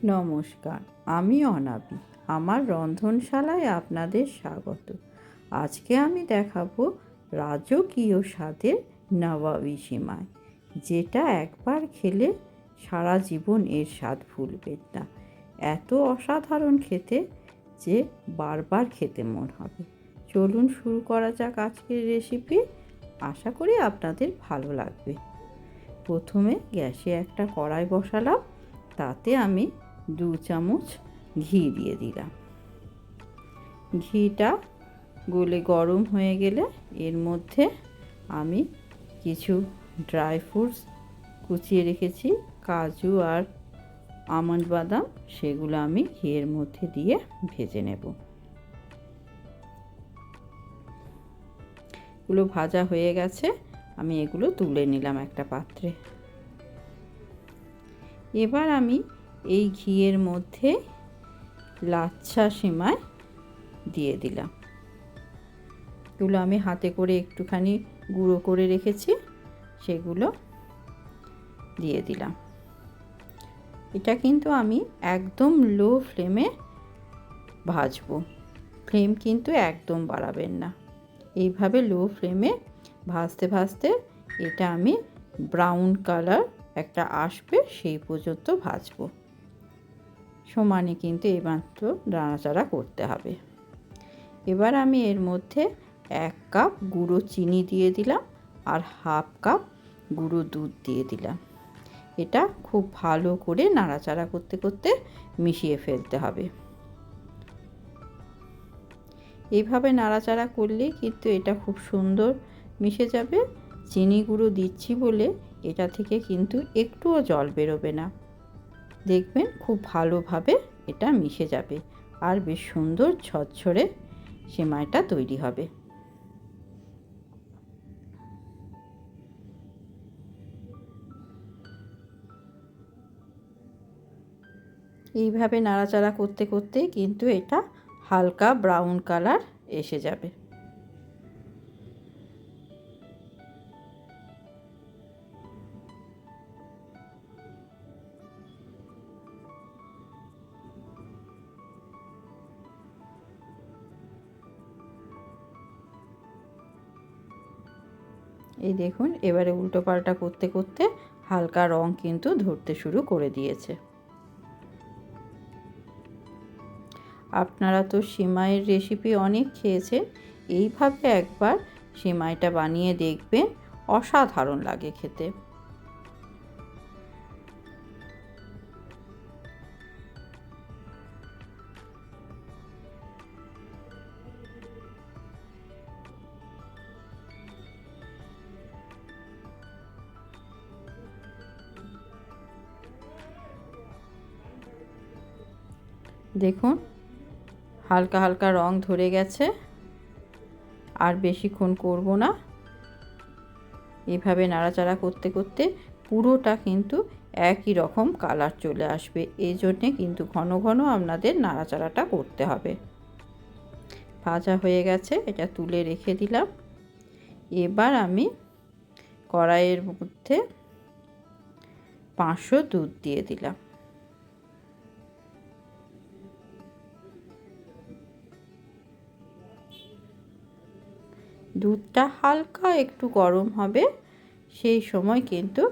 নমস্কার, আমি অনাবি। আমার রন্ধনশালায় আপনাদের স্বাগত। আজকে আমি দেখাবো রাজকীয় স্বাদের নবাবী সিমাই, যেটা একবার খেলে সারা জীবন এর স্বাদ ভুলবেন না। এত অসাধারণ খেতে যে বারবার খেতে মন হবে। চলুন শুরু করা যাক আজকের রেসিপি। আশা করি আপনাদের ভালো লাগবে। প্রথমে গ্যাসে একটা কড়াই বসালাম, তাতে আমি 2 চামচ ঘি দিয়ে দিলাম। ঘিটা গলে গরম হয়ে গেলে এর মধ্যে আমি কিছু ড্রাই ফ্রুটস কুচিয়ে রেখেছি, কাজু আর আমন্ড বাদাম, সেগুলো আমি ঘিয়ের মধ্যে দিয়ে ভেজে নেব। এগুলো ভাজা হয়ে গেছে, আমি এগুলো তুলে নিলাম একটা পাত্রে। এবার আমি এই ঘিয়ের মধ্যে লাচ্ছা সিমাই দিয়ে দিলাম। এগুলো আমি হাতে করে একটুখানি গুঁড়ো করে রেখেছি, সেগুলো দিয়ে দিলাম। এটা কিন্তু আমি একদম লো ফ্লেমে ভাজবো, ফ্লেম কিন্তু একদম বাড়াবেন না। এইভাবে লো ফ্লেমে ভাজতে ভাজতে এটা আমি ব্রাউন কালার একটা আসবে সেই পর্যন্ত ভাজবো। সমানে কিন্তু এইমাত্র নাড়াচাড়া করতে হবে। এবার আমি এর মধ্যে 1 কাপ গুঁড়ো চিনি দিয়ে দিলাম আর হাফ কাপ গুঁড়ো দুধ দিয়ে দিলাম। এটা খুব ভালো করে নাড়াচাড়া করতে করতে মিশিয়ে ফেলতে হবে। এইভাবে নাড়াচাড়া করলেই কিন্তু এটা খুব সুন্দর মিশে যাবে। চিনি গুঁড়ো দিচ্ছি বলে এটা থেকে কিন্তু একটুও জল বেরোবে না। দেখবেন খুব ভালোভাবে এটা মিশে যাবে আর বেশ সুন্দর ঝরঝরে সিমাইটা তৈরি হবে। এইভাবে নাড়াচাড়া করতে করতে কিন্তু এটা হালকা ব্রাউন কালার এসে যাবে। এই দেখুন, এবারে উল্টো পাল্টা করতে করতে হালকা রং কিন্তু ধরতে শুরু করে দিয়েছে। আপনারা তো সিমাইয়ের রেসিপি অনেক খেয়েছেন, এইভাবে একবার সিমাইটা বানিয়ে দেখবেন, অসাধারণ লাগে খেতে। দেখুন, হালকা হালকা রং ধরে গেছে, আর বেশিক্ষণ করব না। এভাবে নাড়াচাড়া করতে করতে পুরোটা কিন্তু একই রকম কালার চলে আসবে। এই জন্যে কিন্তু ঘন ঘন আপনাদের নাড়াচাড়াটা করতে হবে। ভাজা হয়ে গেছে, এটা তুলে রেখে দিলাম। এবার আমি কড়াইয়ের মধ্যে 500 দুধ দিয়ে দিলাম। দুধটা হালকা একটু গরম হবে, সেই সময় কিন্তু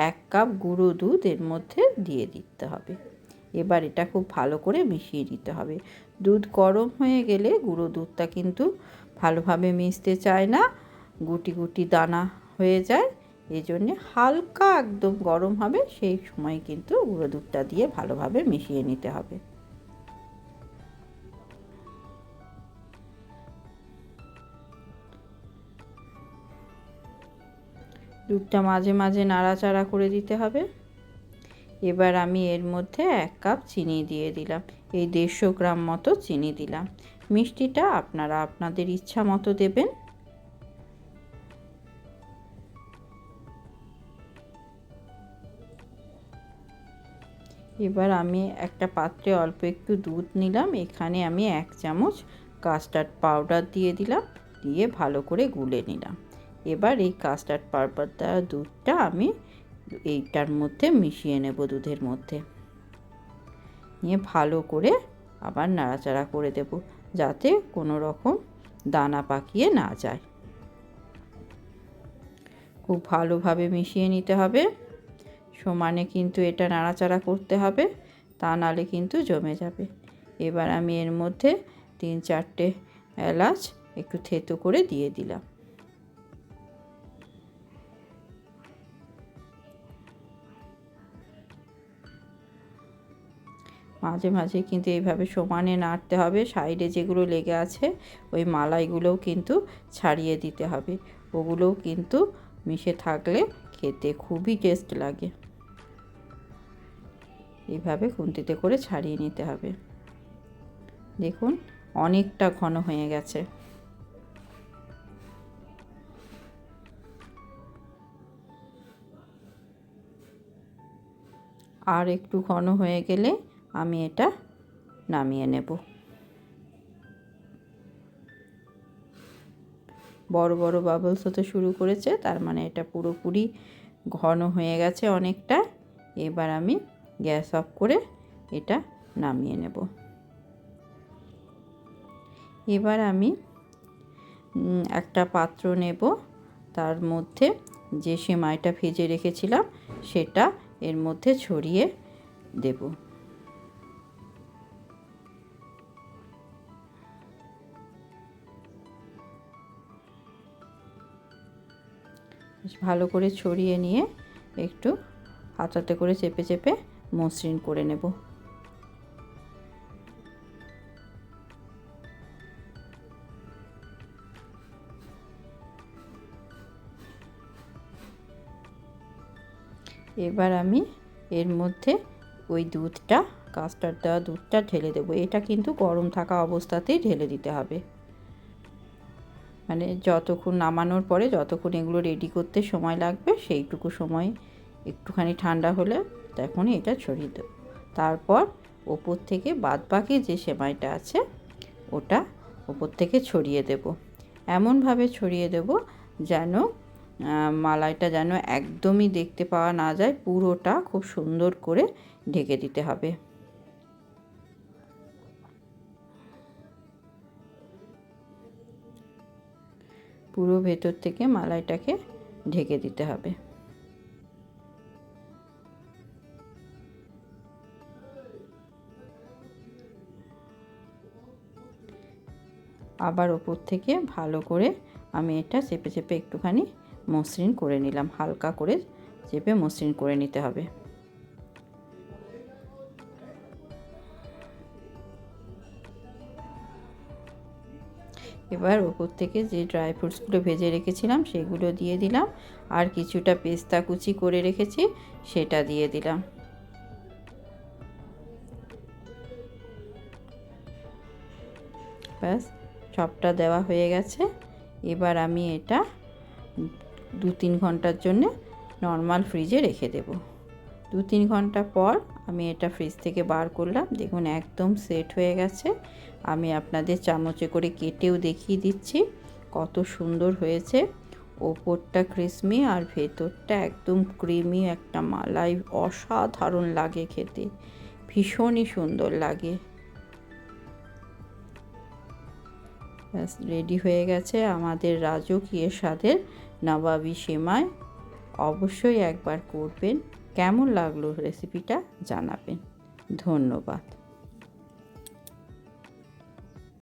1 কাপ গুঁড়ো দুধ এর মধ্যে দিয়ে দিতে হবে। এবার এটা খুব ভালো করে মিশিয়ে দিতে হবে। দুধ গরম হয়ে গেলে গুঁড়ো দুধটা কিন্তু ভালোভাবে মিশতে চায় না, গুটি গুটি দানা হয়ে যায়। এই জন্যে হালকা একদম গরম হবে, সেই সময় কিন্তু গুঁড়ো দুধটা দিয়ে ভালোভাবে মিশিয়ে নিতে হবে। দুধটা মাঝে মাঝে নাড়াচাড়া করে দিতে হবে। এবার আমি এর মধ্যে 1 কাপ চিনি দিয়ে দিলাম। এই 150 গ্রাম মতো চিনি দিলাম। মিষ্টিটা আপনারা আপনাদের ইচ্ছা মতো দেবেন। এবার আমি একটা পাত্রে অল্প একটু দুধ নিলাম, এখানে আমি 1 চামচ কাস্টার্ড পাউডার দিয়ে দিলাম, দিয়ে ভালো করে গুলে নিলাম। এবার এই কাস্টার্ড পাউডার দেওয়া দুধটা আমি এইটার মধ্যে মিশিয়ে নেব দুধের মধ্যে। নিয়ে ভালো করে আবার নাড়াচাড়া করে দেব, যাতে কোনো রকম দানা পাকিয়ে না যায়। খুব ভালোভাবে মিশিয়ে নিতে হবে, সমানে কিন্তু এটা নাড়াচাড়া করতে হবে, তা নাহলে কিন্তু জমে যাবে। এবার আমি এর মধ্যে 3-4টে এলাচ একটু থেতো করে দিয়ে দিলাম। মাঝে মাঝে কিন্তু এইভাবে সমানে নাড়তে হবে, সাইডে যেগুলো লেগে আছে ওই মালাইগুলোও কিন্তু ছাড়িয়ে দিতে হবে, ওগুলোও কিন্তু মিশে থাকলে খেতে খুবই টেস্ট লাগে। এইভাবে খুন্তিতে করে ছাড়িয়ে নিতে হবে। দেখুন অনেকটা ঘন হয়ে গেছে। আর একটু ঘন হয়ে গেলে আমি এটা নামিয়ে নেব। বড় বড় বাবলস হতে শুরু করেছে, তার মানে এটা পুরোপুরি ঘন হয়ে গেছে অনেকটা। এবার আমি গ্যাস অফ করে এটা নামিয়ে নেব। এবার আমি একটা পাত্র নেব, তার মধ্যে যে সেমাইটা ভেজে রেখেছিলাম সেটা এর মধ্যে ছড়িয়ে দেব। ভালো করে ছড়িয়ে নিয়ে একটু হাতাতে করে চেপে চেপে মসৃণ করে নেব। এবার আমি এর মধ্যে ওই দুধটা, কাস্টার্ড দেওয়া দুধটা ঢেলে দেবো। এটা কিন্তু গরম থাকা অবস্থাতেই ঢেলে দিতে হবে, মানে যতক্ষণ নামানোর পরে যতক্ষণ এগুলো রেডি করতে সময় লাগবে সেইটুকু সময় একটুখানি ঠান্ডা হলে তখনই এটা ছড়িয়ে দেবো। তারপর ওপর থেকে বাদবাকি যে সেমাইটা আছে ওটা ওপর থেকে ছড়িয়ে দেব। এমনভাবে ছড়িয়ে দেব যেন মালাইটা যেন একদমই দেখতে পাওয়া না যায়, পুরোটা খুব সুন্দর করে ঢেকে দিতে হবে। পুরো ভেতর থেকে মালাইটাকে ঢেকে দিতে হবে। আবার ওপর থেকে ভালো করে আমি এটা চেপে চেপে একটুখানি মসৃণ করে নিলাম, হালকা করে চেপে মসৃণ করে নিতে হবে। এবার ওপর থেকে যে ড্রাই ফ্রুটসগুলো ভেজে রেখেছিলাম সেগুলো দিয়ে দিলাম, আর কিছুটা পেস্তা কুচি করে রেখেছি সেটা দিয়ে দিলাম। ব্যাস সবটা দেওয়া হয়ে গেছে। এবার আমি এটা 2-3 ঘন্টার জন্য নর্মাল ফ্রিজে রেখে দেব। 2-3 ঘন্টা পর আমি এটা ফ্রিজ থেকে বার করলাম, দেখুন একদম সেট হয়ে গেছে। আমি আপনাদের চামচে করে কেটেও দেখিয়ে দিচ্ছি কত সুন্দর হয়েছে। ওপরটা ক্রিসমি আর ভেতরটা একদম ক্রিমি একটা মালাই, অসাধারণ লাগে খেতে, ভীষণই সুন্দর লাগে। ব্যাস রেডি হয়ে গেছে আমাদের রাজকীয় স্বাদের নবাবী সেমাই। অবশ্যই একবার করবেন, কেমন লাগলো রেসিপিটা জানাবেন। ধন্যবাদ।